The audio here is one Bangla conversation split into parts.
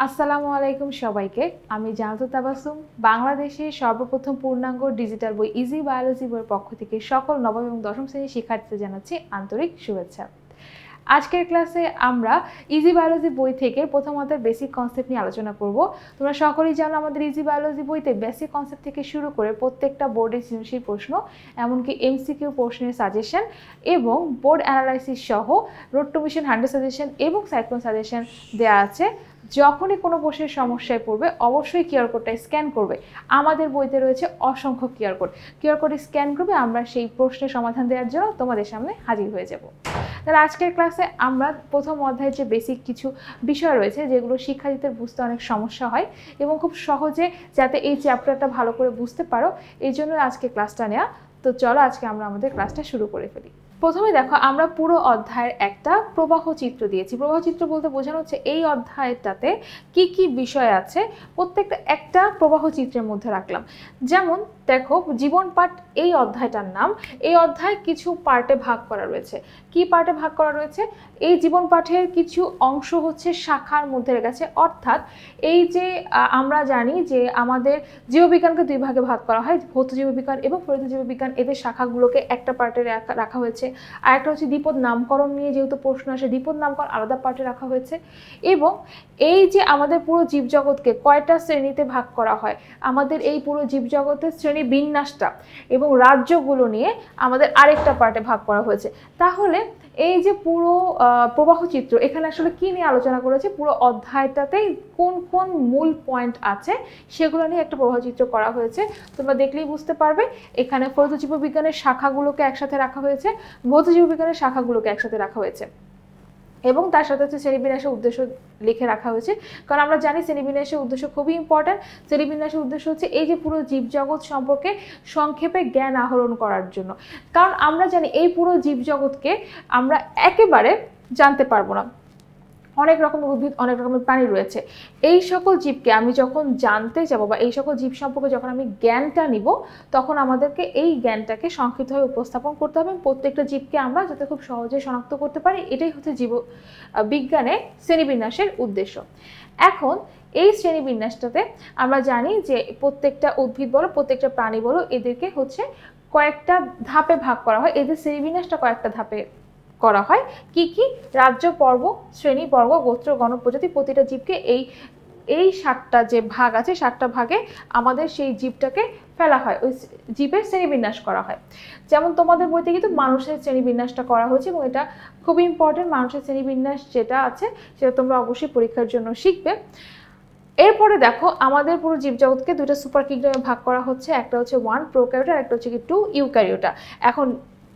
আসসালামু আলাইকুম সবাইকে। আমি জানাতুল তাবাসসুম বাংলাদেশের সর্বপ্রথম পূর্ণাঙ্গ ডিজিটাল বই ইজি বায়োলজি বইয়ের পক্ষ থেকে সকল নবম এবং দশম শ্রেণীর শিক্ষার্থীদের জানাচ্ছি আন্তরিক শুভেচ্ছা। আজকের ক্লাসে আমরা ইজি বায়োলজি বই থেকে প্রথম অধ্যায়ের বেসিক কনসেপ্ট নিয়ে আলোচনা করব। তোমরা সকলেই জানো আমাদের ইজি বায়োলজি বইতে বেসিক কনসেপ্ট থেকে শুরু করে প্রত্যেকটা বোর্ডের সৃজনশীল প্রশ্ন, এমনকি এমসিকিউ প্রশ্নের সাজেশন এবং বোর্ড অ্যানালাইসিস সহ রোড টু মিশন 100 সাজেশন এবং সাইক্লোন সাজেশন দেওয়া আছে। যখনই কোনো প্রশ্নের সমস্যায় পড়বে অবশ্যই কিউআর কোডটা স্ক্যান করবে। আমাদের বইতে রয়েছে অসংখ্য কিউআর কোড স্ক্যান করবে, আমরা সেই প্রশ্নের সমাধান দেওয়ার জন্য তোমাদের সামনে হাজির হয়ে যাব। তাহলে আজকের ক্লাসে আমরা প্রথম অধ্যায়ের যে বেসিক কিছু বিষয় রয়েছে যেগুলো শিক্ষার্থীদের বুঝতে অনেক সমস্যা হয় এবং খুব সহজে যাতে এই চ্যাপ্টারটা ভালো করে বুঝতে পারো এই জন্য আজকে ক্লাসটা নেওয়া। তো চলো আজকে আমরা আমাদের ক্লাসটা শুরু করে ফেলি। প্রথমে দেখো, আমরা পুরো অধ্যায়ের একটা প্রবাহ চিত্র দিয়েছি। প্রবাহ চিত্র বলতে বোঝানো হচ্ছে এই অধ্যায়টাতে কি কি বিষয় আছে প্রত্যেকটা একটা প্রবাহ চিত্রের মধ্যে রাখলাম। যেমন দেখো, জীবন পাঠ এই অধ্যায়টার নাম। এই অধ্যায় কিছু পার্টে ভাগ করা রয়েছে। কি পার্টে ভাগ করা রয়েছে? এই জীবন পাঠের কিছু অংশ হচ্ছে শাখার মধ্যে রেখেছে, অর্থাৎ এই যে আমরা জানি যে আমাদের জীববিজ্ঞানকে দুই ভাগে ভাগ করা হয়, ভৌত জীববিজ্ঞান এবং ফলিত জীববিজ্ঞান। এদের শাখাগুলোকে একটা পার্টে রাখা হয়েছে। আর একটা হচ্ছে দ্বিপদ নামকরণ নিয়ে যেহেতু প্রশ্ন আসে, দ্বিপদ নামকরণ আলাদা পার্টে রাখা হয়েছে। এবং এই যে আমাদের পুরো জীবজগৎকে কয়টা শ্রেণীতে ভাগ করা হয়, আমাদের এই পুরো জীবজগতের শ্রেণী বিন্যাসটা এবং রাজ্যগুলো নিয়ে আমাদের আরেকটা পার্টে ভাগ করা হয়েছে। তাহলে এই যে পুরো প্রবাহ চিত্র এখানে আসলে কি নিয়ে আলোচনা করেছে, পুরো অধ্যায়টাতেই কোন কোন মূল পয়েন্ট আছে সেগুলো নিয়ে একটা প্রবাহ চিত্র করা হয়েছে। তোমরা দেখলেই বুঝতে পারবে। এখানে ফলিত জীববিজ্ঞানের শাখাগুলোকে একসাথে রাখা হয়েছে, ভৌত জীববিজ্ঞানের শাখাগুলোকে একসাথে রাখা হয়েছে এবং তার সাথে হচ্ছে শ্রেণীবিন্যাসের উদ্দেশ্য লিখে রাখা হয়েছে। কারণ আমরা জানি শ্রেণীবিন্যাসের উদ্দেশ্য খুবই ইম্পর্ট্যান্ট। শ্রেণীবিন্যাসের উদ্দেশ্য হচ্ছে এই যে পুরো জীবজগৎ সম্পর্কে সংক্ষেপে জ্ঞান আহরণ করার জন্য। কারণ আমরা জানি এই পুরো জীবজগৎকে আমরা একেবারে জানতে পারবো না। অনেক রকমের উদ্ভিদ, অনেক রকমের প্রাণী রয়েছে। এই সকল জীবকে আমি যখন জানতে যাব বা এই সকল জীব সম্পর্কে যখন আমি জ্ঞানটা নিব, তখন আমাদেরকে এই জ্ঞানটাকে সংক্ষিপ্তভাবে উপস্থাপন করতে হবে। প্রত্যেকটা জীবকে আমরা যাতে খুব সহজে শনাক্ত করতে পারি, এটাই হচ্ছে বিজ্ঞানের শ্রেণীবিন্যাসের উদ্দেশ্য। এখন এই শ্রেণীবিন্যাসটাতে আমরা জানি যে প্রত্যেকটা উদ্ভিদ বলো, প্রত্যেকটা প্রাণী বলো, এদেরকে হচ্ছে কয়েকটা ধাপে ভাগ করা হয়। এদের শ্রেণীবিন্যাসটা কয়েকটা ধাপে করা হয়। কি কি? রাজ্য, পর্ব, শ্রেণী, বর্গ, গোত্র, গণ, প্রজাতি। প্রতিটা জীবকে এই 7টা যে ভাগ আছে, 7টা ভাগে আমাদের সেই জীবটাকে ফেলা হয়, ওই জীবের শ্রেণীবিন্যাস করা হয়। যেমন তোমাদের বইতে কিন্তু মানুষের শ্রেণীবিন্যাসটা করা হয়েছে এবং এটা খুবই ইম্পর্টেন্ট। মানুষের শ্রেণীবিন্যাস যেটা আছে সেটা তোমরা অবশ্যই পরীক্ষার জন্য শিখবে। এরপরে দেখো, আমাদের পুরো জীবজগৎকে দুটো সুপার কিংডমে ভাগ করা হচ্ছে। একটা হচ্ছে 1 প্রোক্যারিওটা, একটা হচ্ছে কি 2 ইউক্যারিওটা। এখন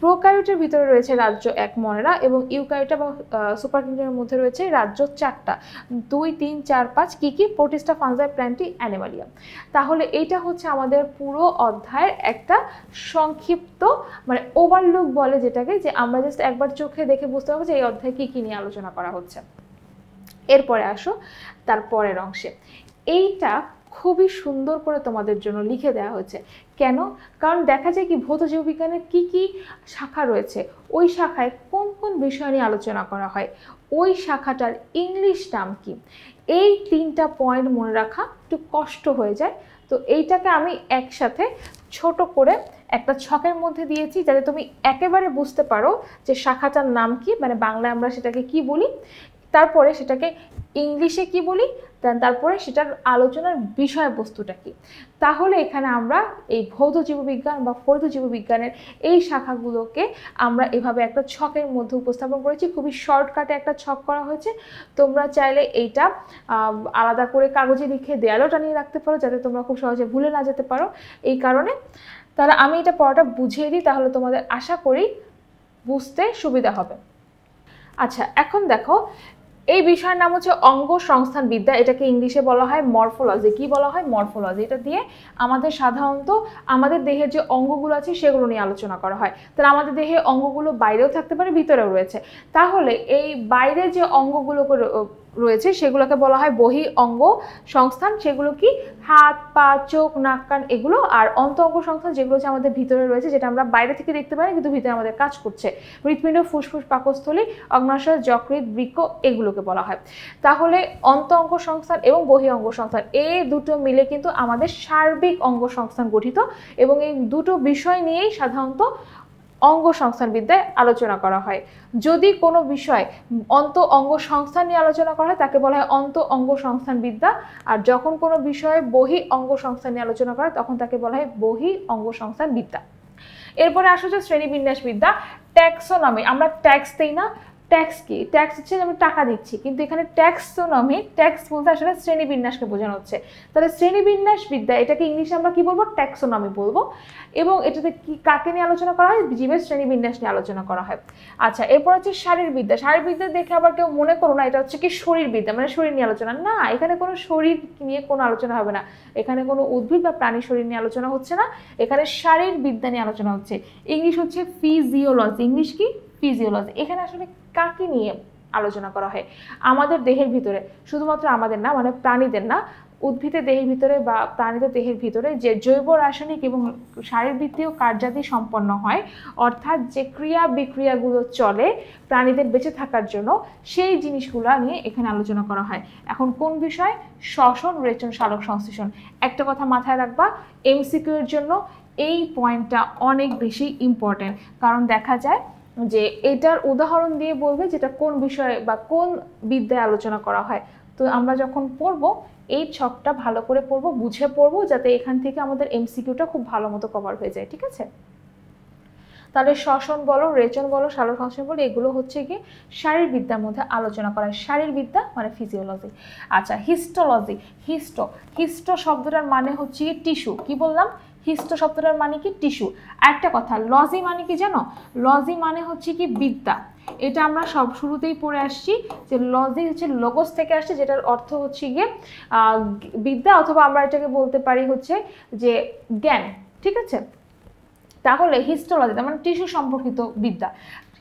প্রোক্যারিওটের ভিতরে রয়েছে রাজ্য 1 মনেরা এবং ইউক্যারিওটা বা সুপার কিংডমের মধ্যে রয়েছে রাজ্য 4টা, 2, 3, 4, 5। কি কি? Protista, fungi, plenty, Animalia. তাহলে এইটা হচ্ছে আমাদের পুরো অধ্যায়ের একটা সংক্ষিপ্ত মানে ওভারলুক বলে যেটাকে, যে আমরা জাস্ট একবার চোখে দেখে বুঝতে পারবো যে এই অধ্যায়ে কি কি নিয়ে আলোচনা করা হচ্ছে। এরপরে আসো তার পরের অংশে। এইটা খুবই সুন্দর করে তোমাদের জন্য লিখে দেওয়া হয়েছে। কেন? কারণ দেখা যায় কি, ভৌত জীববিজ্ঞানের কি কি শাখা রয়েছে, ওই শাখায় কোন কোন বিষয় নিয়ে আলোচনা করা হয়, ওই শাখাটার ইংলিশ নাম কি, এই 3টা পয়েন্ট মনে রাখা একটু কষ্ট হয়ে যায়। তো এইটাকে আমি একসাথে ছোট করে একটা ছকের মধ্যে দিয়েছি যাতে তুমি একেবারে বুঝতে পারো যে শাখাটার নাম কি, মানে বাংলায় আমরা সেটাকে কি বলি, তারপরে সেটাকে ইংলিশে কি বলি, তারপরে সেটার আলোচনার বিষয়বস্তুটা কি। তাহলে এখানে আমরা এই ভৌত জীববিজ্ঞান বা ফলিত জীববিজ্ঞানের এই শাখাগুলোকে আমরা এভাবে একটা ছকের মধ্যে উপস্থাপন করেছি। খুবই শর্টকাটে একটা ছক করা হয়েছে। তোমরা চাইলে এইটা আলাদা করে কাগজে লিখে দেয়ালেও টানিয়ে রাখতে পারো যাতে তোমরা খুব সহজে ভুলে না যেতে পারো। এই কারণে তাহলে আমি এটা পড়াটা বুঝিয়ে দিই, তাহলে তোমাদের আশা করি বুঝতে সুবিধা হবে। আচ্ছা, এখন দেখো, এই বিষয়ের নাম হচ্ছে অঙ্গ সংস্থান বিদ্যা। এটাকে ইংলিশে বলা হয় মরফোলজি। কি বলা হয়? মরফোলজি। এটা দিয়ে আমাদের সাধারণত আমাদের দেহের যে অঙ্গগুলো আছে সেগুলো নিয়ে আলোচনা করা হয়। তাহলে আমাদের দেহে অঙ্গগুলো বাইরেও থাকতে পারে, ভিতরেও রয়েছে। তাহলে এই বাইরে যে অঙ্গগুলো রয়েছে সেগুলোকে বলা হয় বহি অঙ্গ সংস্থান। সেগুলো কি? হাত, পা, চোখ, নাক, কান এগুলো। আর অন্ত অঙ্গ সংস্থান যেগুলো হচ্ছে আমাদের ভিতরে রয়েছে, যেটা আমরা বাইরে থেকে দেখতে পাই কিন্তু ভিতরে আমাদের কাজ করছে। হৃৎপিণ্ড, ফুসফুস, পাকস্থলী, অগ্ন্যাশয়, যকৃৎ, বৃক্ক এগুলোকে বলা হয়। তাহলে অন্ত অঙ্গ সংস্থান এবং বহি অঙ্গ সংস্থান এই দুটো মিলে কিন্তু আমাদের সার্বিক অঙ্গ সংস্থান গঠিত, এবং এই দুটো বিষয় নিয়েই সাধারণত অঙ্গ সংস্থান বিদ্যায় আলোচনা করা হয়। যদি কোনো বিষয় অন্ত অঙ্গ সংস্থান নিয়ে আলোচনা করা হয় তাকে বলা হয় অন্ত অঙ্গ সংস্থান বিদ্যা, আর যখন কোনো বিষয়ে বহি অঙ্গ সংস্থান নিয়ে আলোচনা করা হয় তখন তাকে বলা হয় বহি অঙ্গ সংস্থান বিদ্যা। এরপরে আসা হচ্ছে শ্রেণীবিন্যাস বিদ্যা, ট্যাক্সোনমি। আমরা ট্যাক্স দেই না, ট্যাক্স কি? ট্যাক্স হচ্ছে আমরা টাকা দিচ্ছি, কিন্তু এখানে ট্যাক্সোনমি, ট্যাক্স বলতে আসলে শ্রেণীবিন্যাসকে বোঝানো হচ্ছে। তাহলে শ্রেণীবিন্যাস বিদ্যা এটাকে ইংলিশে আমরা কি বলবো? ট্যাক্সোনমি বলবো। এবং এটাতে কি কাকে নিয়ে আলোচনা করা হয়? জীবের শ্রেণীবিন্যাস নিয়ে আলোচনা করা হয়। আচ্ছা, এরপর হচ্ছে শারীরবিদ্যা। শারীরবিদ্যা দেখে আবার কেউ মনে করো না এটা হচ্ছে কি শরীরবিদ্যা, মানে শরীর নিয়ে আলোচনা। না, এখানে কোনো শরীর নিয়ে কোনো আলোচনা হবে না, এখানে কোনো উদ্ভিদ বা প্রাণী শরীর নিয়ে আলোচনা হচ্ছে না, এখানে শারীরবিদ্যা নিয়ে আলোচনা হচ্ছে। ইংলিশ হচ্ছে ফিজিওলজি। ইংলিশ কি? ফিজিওলজি। এখানে আসলে কাকে নিয়ে আলোচনা করা হয়? আমাদের দেহের ভিতরে, শুধুমাত্র আমাদের না, মানে প্রাণীদের না, উদ্ভিদের দেহের ভিতরে বা প্রাণীদের দেহের ভিতরে যে জৈব রাসায়নিক এবং শারীরবৃত্তীয় কার্যাদি সম্পন্ন হয়, অর্থাৎ যে ক্রিয়া বিক্রিয়াগুলো চলে প্রাণীদের বেঁচে থাকার জন্য, সেই জিনিসগুলো নিয়ে এখানে আলোচনা করা হয়। এখন কোন বিষয়? শ্বসন, রেচন, সালোক সংশ্লেষণ। একটা কথা মাথায় রাখবা, এমসিকিউ এর জন্য এই পয়েন্টটা অনেক বেশি ইম্পর্টেন্ট, কারণ দেখা যায় যে এটার উদাহরণ দিয়ে বলবে যেটা কোন বিষয়ে বা কোন বিদ্যায় আলোচনা করা হয়। তো আমরা যখন পড়বো এই ছকটা ভালো করে পড়বো, বুঝে পড়বো, যাতে এখান থেকে আমাদের এমসিকিউটা খুব ভালো মতো কভার হয়ে যায়। ঠিক আছে? তাহলে শ্বসন বলো, রেচন বলো, সালোক সংশ্লেষণ বলো, এগুলো হচ্ছে কি শারীরবিদ্যার মধ্যে আলোচনা করা হয়। শারীরবিদ্যা মানে ফিজিওলজি। আচ্ছা, হিস্টোলজি। হিস্টো শব্দটার মানে হচ্ছে টিস্যু। কি বললাম? হিস্টো শব্দটার মানে কি? টিস্যু। আরেকটা কথা, লজি মানে কি জানো? লজি মানে হচ্ছে কি বিদ্যা। এটা আমরা সব শুরুতেই পড়ে আসছি যে লজি হচ্ছে লোগোস থেকে আসছে, যেটার অর্থ হচ্ছে গিয়ে বিদ্যা, অথবা আমরা এটাকে বলতে পারি হচ্ছে যে জ্ঞান। ঠিক আছে? তাহলে হিস্টোলজি তার মানে টিস্যু সম্পর্কিত বিদ্যা।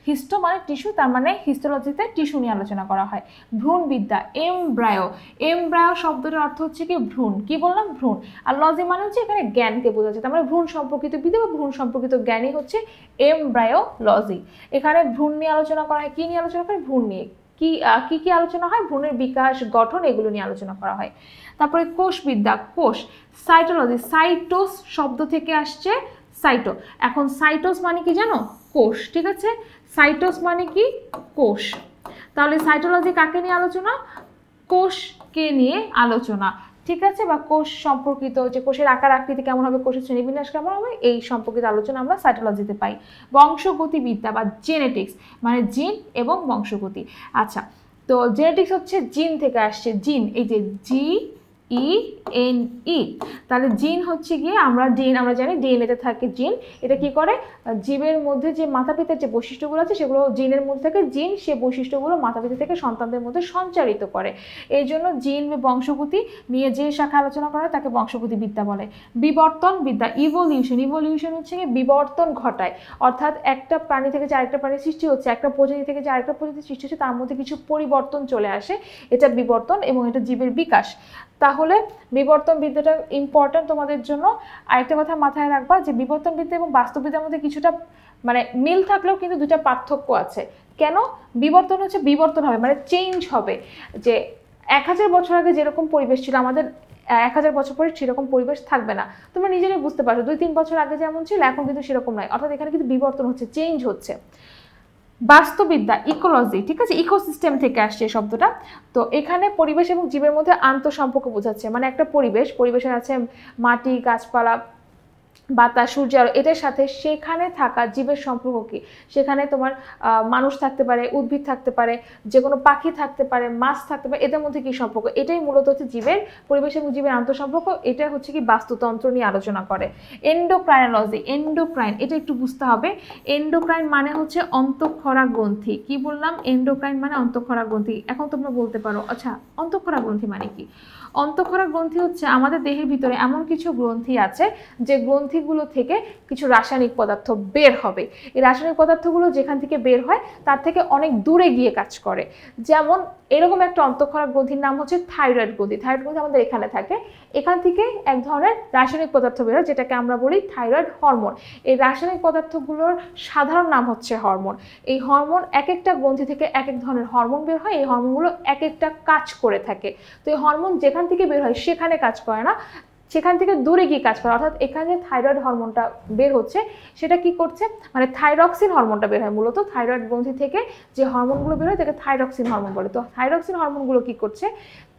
হিস্টো মানে টিস্যু, তার মানে হিস্টোলজিতে টিস্যু নিয়ে আলোচনা করা হয়। ভ্রূণ বিদ্যা, এমব্রায়ো। এমব্রায়ো শব্দটার অর্থ হচ্ছে কি ভ্রূণ। কি বললাম? ভ্রূণ। আর লজি মানে হচ্ছে এখানে জ্ঞানকে বোঝাচ্ছে, তার মানে ভ্রূণ সম্পর্কিত বিদ্যা বা ভ্রূণ সম্পর্কিত জ্ঞানই হচ্ছে এমব্রায়োলজি। এখানে ভ্রূণ নিয়ে আলোচনা করা হয়। কি নিয়ে আলোচনা করা হয়? ভ্রূণ নিয়ে। কি কি আলোচনা হয়? ভ্রূণের বিকাশ, গঠন, এগুলো নিয়ে আলোচনা করা হয়। তারপরে কোষবিদ্যা, কোষ। সাইটোলজি, সাইটোস শব্দ থেকে আসছে সাইটো। এখন সাইটোস মানে কি জানো? কোষ। ঠিক আছে? সাইটোস মানে কি? কোষ। তাহলে সাইটোলজি কাকে নিয়ে আলোচনা? কোষকে নিয়ে আলোচনা। ঠিক আছে? বা কোষ সম্পর্কিত, যে কোষের আকার আকৃতি কেমন হবে, কোষের শ্রেণীবিন্যাস কেমন হবে, এই সম্পর্কিত আলোচনা আমরা সাইটোলজিতে পাই। বংশগতিবিদ্যা বা জেনেটিক্স মানে জিন এবং বংশগতি। আচ্ছা, তো জেনেটিক্স হচ্ছে জিন থেকে আসছে। জিন, এই যে GENE। তাহলে জিন হচ্ছে গিয়ে আমরা জানি ডিএনএতে থাকে জিন। এটা কি করে? জীবের মধ্যে যে মাতাপিতার যে বৈশিষ্ট্যগুলো আছে সেগুলো জিনের মধ্যে থাকে। জিন সে বৈশিষ্ট্যগুলো মাতাপিতা থেকে সন্তানদের মধ্যে সঞ্চারিত করে। এই জন্য জিন বংশগতি নিয়ে যে শাখা আলোচনা করা হয় তাকে বংশগতি বিদ্যা বলে। বিবর্তন বিদ্যা, ইভলিউশন হচ্ছে গিয়ে বিবর্তন ঘটায়, অর্থাৎ একটা প্রাণী থেকে যে আরেকটা প্রাণী সৃষ্টি হচ্ছে, একটা প্রজাতি থেকে যে আরেকটা প্রজাতি সৃষ্টি হচ্ছে, তার মধ্যে কিছু পরিবর্তন চলে আসে, এটা বিবর্তন, এবং এটা জীবের বিকাশ। তাহলে বিবর্তন বিদ্যাটা ইম্পর্টেন্ট তোমাদের জন্য। আরেকটা কথা মাথায় রাখবা যে বিবর্তন বিদ্যা এবং বাস্তববিদ্যার মধ্যে কিছুটা মানে মিল থাকলেও কিন্তু দুটা পার্থক্য আছে। কেন? বিবর্তন হচ্ছে বিবর্তন হবে মানে চেঞ্জ হবে, যে 1000 বছর আগে যেরকম পরিবেশ ছিল আমাদের 1000 বছর পরে সেরকম পরিবেশ থাকবে না। তোমরা নিজেরাই বুঝতে পারছো 2-3 বছর আগে যেমন ছিল এখন কিন্তু সেরকম নয়, অর্থাৎ এখানে কিন্তু বিবর্তন হচ্ছে, চেঞ্জ হচ্ছে। বাস্তুবিদ্যা, ইকোলজি। ঠিক আছে? ইকোসিস্টেম থেকে আসছে এই শব্দটা। তো এখানে পরিবেশ এবং জীবের মধ্যে আন্তঃসম্পর্ক বোঝাচ্ছে, মানে একটা পরিবেশের আছে মাটি, গাছপালা, বাতাস, সূর্য আলো, এটার সাথে সেখানে থাকা জীবের সম্পর্ক কি। সেখানে তোমার মানুষ থাকতে পারে, উদ্ভিদ থাকতে পারে, যে কোনো পাখি থাকতে পারে, মাছ থাকতে পারে, এদের মধ্যে কি সম্পর্ক, এটাই মূলত হচ্ছে জীবের, পরিবেশ এবং জীবের আন্তঃসম্পর্ক। এটা হচ্ছে কি বাস্তুতন্ত্র নিয়ে আলোচনা করে। এন্ডোক্রাইনোলজি, এন্ডোক্রাইন, এটা একটু বুঝতে হবে। এন্ডোক্রাইন মানে হচ্ছে অন্তঃক্ষরা গ্রন্থি। কি বললাম? এন্ডোক্রাইন মানে অন্তঃক্ষরা গ্রন্থি। এখন তোমরা বলতে পারো আচ্ছা অন্তঃক্ষরা গ্রন্থি মানে কি? অন্তঃক্ষরা গ্রন্থি হচ্ছে আমাদের দেহের ভিতরে এমন কিছু গ্রন্থি আছে যে গ্রন্থি গ্রন্থিগুলো থেকে কিছু রাসায়নিক পদার্থ বের হবে। এই রাসায়নিক পদার্থগুলো যেখান থেকে বের হয় তার থেকে অনেক দূরে গিয়ে কাজ করে। যেমন এরকম একটা অন্তঃক্ষরা গ্রন্থির নাম হচ্ছে থাইরয়েড গ্রন্থি। থাইরয়েড গ্রন্থি আমাদের এখানে থাকে, এখান থেকে এক ধরনের রাসায়নিক পদার্থ বের হয় যেটাকে আমরা বলি থাইরয়েড হরমোন। এই রাসায়নিক পদার্থগুলোর সাধারণ নাম হচ্ছে হরমোন। এই হরমোন এক একটা গ্রন্থি থেকে এক এক ধরনের হরমোন বের হয়, এই হরমোনগুলো এক একটা কাজ করে থাকে। তো এই হরমোন যেখান থেকে বের হয় সেখানে কাজ করে না, সেখান থেকে দূরে গিয়ে কাজ করে। অর্থাৎ এখানে যে থাইরয়েড হরমোনটা বের হচ্ছে সেটা কি করছে, মানে থাইরক্সিন হরমোনটা বের হয়। মূলত থাইরয়েড গ্রন্থি থেকে যে হরমোনগুলো বের হয় তাকে থাইরক্সিন হরমোন বলে। তো থাইরক্সিন হরমোনগুলো কি করছে,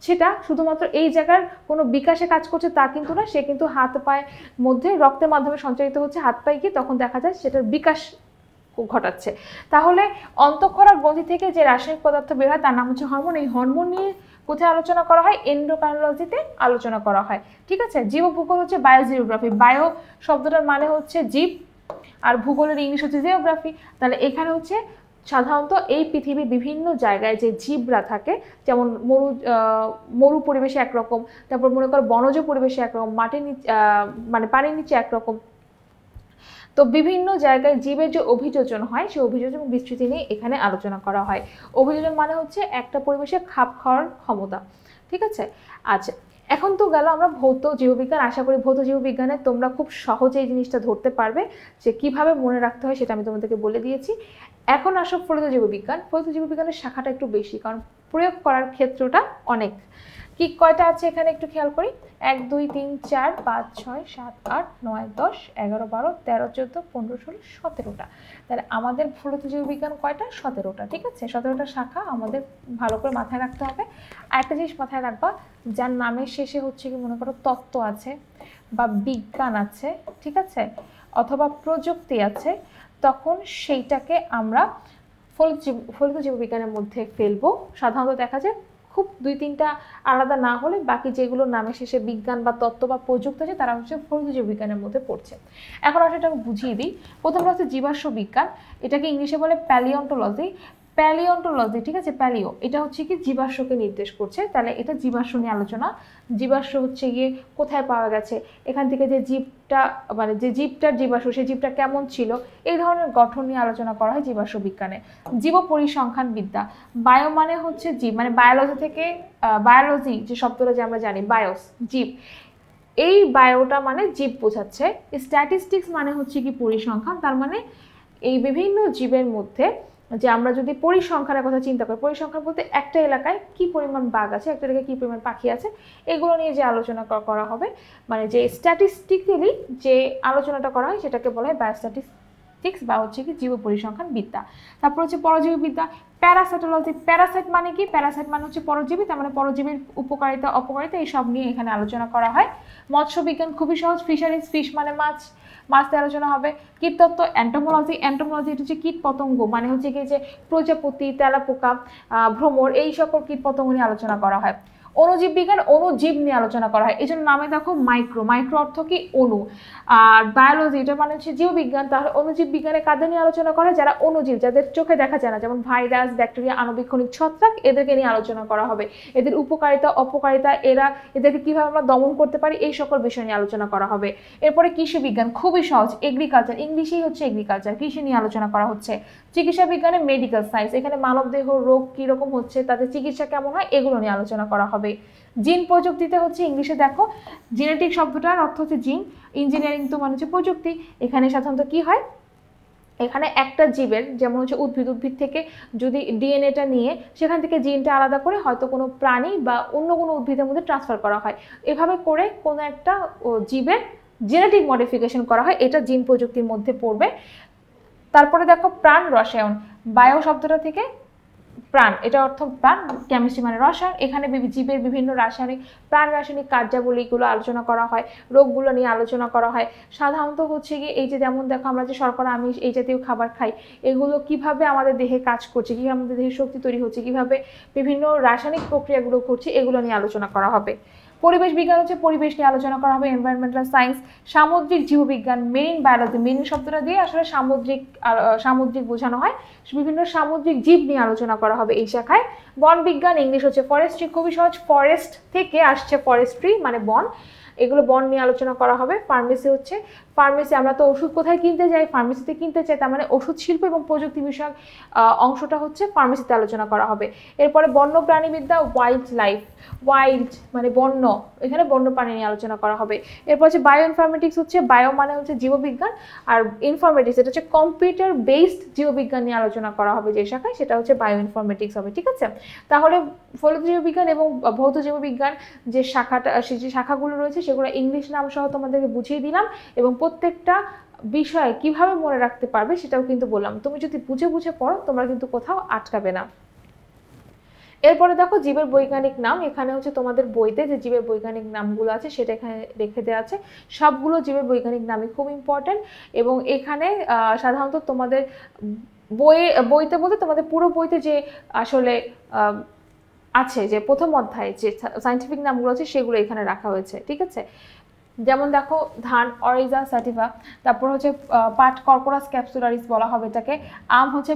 সেটা শুধুমাত্র এই জায়গার কোনো বিকাশে কাজ করছে তা কিন্তু না, সে কিন্তু হাত পায়ের মধ্যে রক্তের মাধ্যমে সঞ্চারিত হচ্ছে, হাত পায়ে গিয়ে তখন দেখা যায় সেটার বিকাশ ঘটাচ্ছে। তাহলে অন্তঃক্ষরা গ্রন্থি থেকে যে রাসায়নিক পদার্থ বের হয় তার নাম হচ্ছে হরমোন। এই হরমোন নিয়ে কোথায় আলোচনা করা হয়, এন্ডোক্রাইনোলজিতে আলোচনা করা হয়। ঠিক আছে, জীবভূগোল হচ্ছে বায়োজিওগ্রাফি। বায়ো শব্দটার মানে হচ্ছে জীব, আর ভূগোলের ইংলিশ হচ্ছে জিওগ্রাফি। তাহলে এখানে হচ্ছে সাধারণত এই পৃথিবীর বিভিন্ন জায়গায় যে জীবরা থাকে, যেমন মরু পরিবেশে একরকম, তারপর মনে করো বনজ পরিবেশে একরকম, মাটির নিচে মানে পানির নিচে একরকম। তো বিভিন্ন জায়গায় জীবের যে অভিযোজন হয় সেই অভিযোজন বিস্তৃতি নিয়ে এখানে আলোচনা করা হয়। অভিযোজন মানে হচ্ছে একটা পরিবেশে খাপ খাওয়ার ক্ষমতা। ঠিক আছে, আচ্ছা এখন তো গেল আমরা ভৌত জীববিজ্ঞান। আশা করি ভৌত জীববিজ্ঞানে তোমরা খুব সহজে এই জিনিসটা ধরতে পারবে যে কিভাবে মনে রাখতে হয়, সেটা আমি তোমাদেরকে বলে দিয়েছি। এখন আসো ফলিত জীববিজ্ঞান। ফলিত জীববিজ্ঞানের শাখাটা একটু বেশি, কারণ প্রয়োগ করার ক্ষেত্রটা অনেক। কি কয়টা আছে এখানে একটু খেয়াল করি, 1 2 3 4 5 6 7 8 9 10 11 12 13 14 15 16 17টা। তাহলে আমাদের ফলিত জীববিজ্ঞান কয়টা, 17টা। ঠিক আছে, 17টা শাখা আমাদের ভালো করে মাথায় রাখতে হবে। আর একটা জিনিস মাথায় রাখবা, যার নামের শেষে হচ্ছে কি মনে করো তত্ত্ব আছে বা বিজ্ঞান আছে, ঠিক আছে, অথবা প্রযুক্তি আছে, তখন সেইটাকে আমরা ফলিত জীববিজ্ঞানের মধ্যে ফেলবো। সাধারণত দেখা যায় খুব 2-3টা আলাদা না হলে বাকি যেগুলো নামে শেষে বিজ্ঞান বা তত্ত্ব বা প্রযুক্তি আছে তারা হচ্ছে ফলিত জীববিজ্ঞানের মধ্যে পড়ছে। এখন আসলে এটা আমি বুঝিয়ে দিই। প্রথমটা হচ্ছে জীবাশ্ম বিজ্ঞান, এটাকে ইংলিশে বলে প্যালিওন্টোলজি। প্যালিওন্টোলজি, ঠিক আছে, প্যালিও এটা হচ্ছে কি জীবাশ্মকে নির্দেশ করছে। তাহলে এটা জীবাশ্ম নিয়ে আলোচনা। জীবাশ্ম হচ্ছে গিয়ে কোথায় পাওয়া গেছে, এখান থেকে যে জীবটা মানে যে জীবটার জীবাশ্ম সেই জীবটা কেমন ছিল, এই ধরনের গঠন নিয়ে আলোচনা করা হয় জীবাশ্ম বিজ্ঞানে। জীব পরিসংখ্যান বিদ্যা, বায়ো মানে হচ্ছে জীব, মানে বায়োলজি থেকে বায়োলজি যে শব্দটা যে আমরা জানি বায়োস জীব, এই বায়োটা মানে জীব বোঝাচ্ছে। স্ট্যাটিস্টিক্স মানে হচ্ছে কি পরিসংখ্যান, তার মানে এই বিভিন্ন জীবের মধ্যে যে আমরা যদি পরিসংখ্যানের কথা চিন্তা করি, পরিসংখ্যান বলতে একটা এলাকায় কি পরিমাণ বাঘ আছে, একটা এলাকায় কি পরিমাণ পাখি আছে, এগুলো নিয়ে যে আলোচনা করা হবে, মানে যে স্ট্যাটিস্টিক্যালি যে আলোচনাটা করা হয় সেটাকে বলা হয় বায়োস্ট্যাটিস্টিক্স বা হচ্ছে কি জীব পরিসংখ্যান বিদ্যা। তারপর হচ্ছে পরজীবী বিদ্যা, প্যারাসাইটোলজি। প্যারাসাইট মানে কি, প্যারাসাইট মানে হচ্ছে পরজীবী, তার মানে পরজীবীর উপকারিতা অপকারিতা এইসব নিয়ে এখানে আলোচনা করা হয়। মৎস্য বিজ্ঞান খুবই সহজ, ফিশারিজ, ফিশ মানে মাছ, মাছ নিয়ে আলোচনা হবে। কীটতত্ত্ব, অ্যান্টোমোলজি। অ্যান্টোমোলজি এটা হচ্ছে কীট পতঙ্গ, মানে হচ্ছে কি যে প্রজাপতি, তেলাপোকা, ভ্রমর, এই সকল কীট পতঙ্গ নিয়ে আলোচনা করা হয়। অণুজীব বিজ্ঞান, অণুজীব নিয়ে আলোচনা করা হয়, এই জন্য নামে দেখো মাইক্রো। মাইক্রো অর্থ কি অণু। আর বায়োলজি এটা মানে হচ্ছে জীববিজ্ঞান, তাহলে অণুজীব বিজ্ঞানে কাদের নিয়ে আলোচনা করা হয়, যারা অণুজীব, যাদের চোখে দেখা যায় না, যেমন ভাইরাস, ব্যাকটেরিয়া, আণুবীক্ষণিক ছত্রাক, এদেরকে নিয়ে আলোচনা করা হবে। এদের উপকারিতা অপকারিতা, এদেরকে কিভাবে আমরা দমন করতে পারি, এই সকল বিষয় নিয়ে আলোচনা করা হবে। এরপরে কৃষি বিজ্ঞান, খুবই সহজ, এগ্রিকালচার, ইংলিশেই হচ্ছে এগ্রিকালচার, কৃষি নিয়ে আলোচনা করা হচ্ছে। চিকিৎসা বিজ্ঞানে মেডিকেল সায়েন্স, এখানে মানবদেহ রোগ কীরকম হচ্ছে, তাদের চিকিৎসা কেমন হয়, এগুলো নিয়ে আলোচনা করা হবে। জিন প্রযুক্তিতে হচ্ছে ইংলিশে দেখো জেনেটিক শব্দটার অর্থ হচ্ছে জিন, ইঞ্জিনিয়ারিং তো মানে হচ্ছে প্রযুক্তি। এখানে সাধারণত কি হয়, এখানে একটা জীবের যেমন হচ্ছে উদ্ভিদ থেকে যদি ডিএনএটা নিয়ে সেখান থেকে জিনটা আলাদা করে হয়তো কোনো প্রাণী বা অন্য কোনো উদ্ভিদের মধ্যে ট্রান্সফার করা হয়, এভাবে করে কোনো একটা জীবের জেনেটিক মডিফিকেশন করা হয়, এটা জিন প্রযুক্তির মধ্যে পড়বে। তারপরে দেখো প্রাণ রসায়ন, বায়ো শব্দটা থেকে প্রাণ, এটা অর্থ প্রাণ, কেমিস্ট্রি মানে রসায়ন, এখানে জীবের বিভিন্ন রাসায়নিক রাসায়নিক কার্যাবলীগুলো আলোচনা করা হয়, রোগগুলো নিয়ে আলোচনা করা হয়। সাধারণত হচ্ছে গিয়ে এই যে যেমন দেখো আমরা যে শর্করা আমিষ এই জাতীয় খাবার খাই, এগুলো কিভাবে আমাদের দেহে কাজ করছে, কিভাবে আমাদের দেহে শক্তি তৈরি হচ্ছে, কিভাবে বিভিন্ন রাসায়নিক প্রক্রিয়াগুলো ঘটছে, এগুলো নিয়ে আলোচনা করা হবে। পরিবেশ বিজ্ঞান হচ্ছে পরিবেশ নিয়ে আলোচনা করা হবে, এনভায়রনমেন্টাল সায়েন্স। সামুদ্রিক জীববিজ্ঞান, মেরিন বায়োলজি, মেরিন শব্দটা দিয়ে আসলে সামুদ্রিক বোঝানো হয়, বিভিন্ন সামুদ্রিক জীব নিয়ে আলোচনা করা হবে এই শাখায়। বন বিজ্ঞান, ইংলিশ হচ্ছে ফরেস্ট্রি, খুবই সহজ, ফরেস্ট থেকে আসছে ফরেস্ট্রি মানে বন, এগুলো বন নিয়ে আলোচনা করা হবে। ফার্মেসি হচ্ছে ফার্মেসি, আমরা তো ওষুধ কোথায় কিনতে যাই, ফার্মেসিতে কিনতে চাই, তার মানে ওষুধ শিল্প এবং প্রযুক্তি বিষয়ক অংশটা হচ্ছে ফার্মেসিতে আলোচনা করা হবে। এরপরে বন্য প্রাণীবিদ্যা, ওয়াইল্ড লাইফ, ওয়াইল্ড মানে বন্য, এখানে বন্য প্রাণী নিয়ে আলোচনা করা হবে। এরপর হচ্ছে বায়ো ইনফরমেটিক্স, হচ্ছে বায়ো মানে হচ্ছে জীববিজ্ঞান, আর ইনফরমেটিক্স এটা হচ্ছে কম্পিউটার বেসড জীববিজ্ঞান নিয়ে আলোচনা করা হবে যে শাখায়, সেটা হচ্ছে বায়ো ইনফরমেটিক্স হবে। ঠিক আছে, তাহলে ফলিত জীববিজ্ঞান এবং ভৌত জীববিজ্ঞান যে শাখাগুলো রয়েছে সেগুলো ইংলিশ নাম সহ তোমাদেরকে বুঝিয়ে দিলাম, এবং প্রত্যেকটা বিষয় কিভাবে মনে রাখতে পারবে সেটাও কিন্তু বললাম। তুমি যদি বুঝে বুঝে পড়ো তোমরা কিন্তু কোথাও আটকাবে না। এরপরে দেখো জীবের বৈজ্ঞানিক নাম, এখানে হচ্ছে তোমাদের বইতে যে জীবের বৈজ্ঞানিক নামগুলো আছে সেটা এখানে রেখে দেওয়া আছে। সবগুলো জীবের বৈজ্ঞানিক নামই খুব ইম্পর্টেন্ট, এবং এখানে সাধারণত তোমাদের বইতে বলতে তোমাদের পুরো বইতে যে আসলে আছে যে প্রথম অধ্যায়ে যে সায়েন্টিফিক নামগুলো আছে সেগুলো এখানে রাখা হয়েছে। ঠিক আছে, যেমন দেখো ধান অরিজা স্যাটিভা, তারপর হচ্ছে পাট কর্কোরাস ক্যাপসুলারিস বলা হবে এটাকে, আম হচ্ছে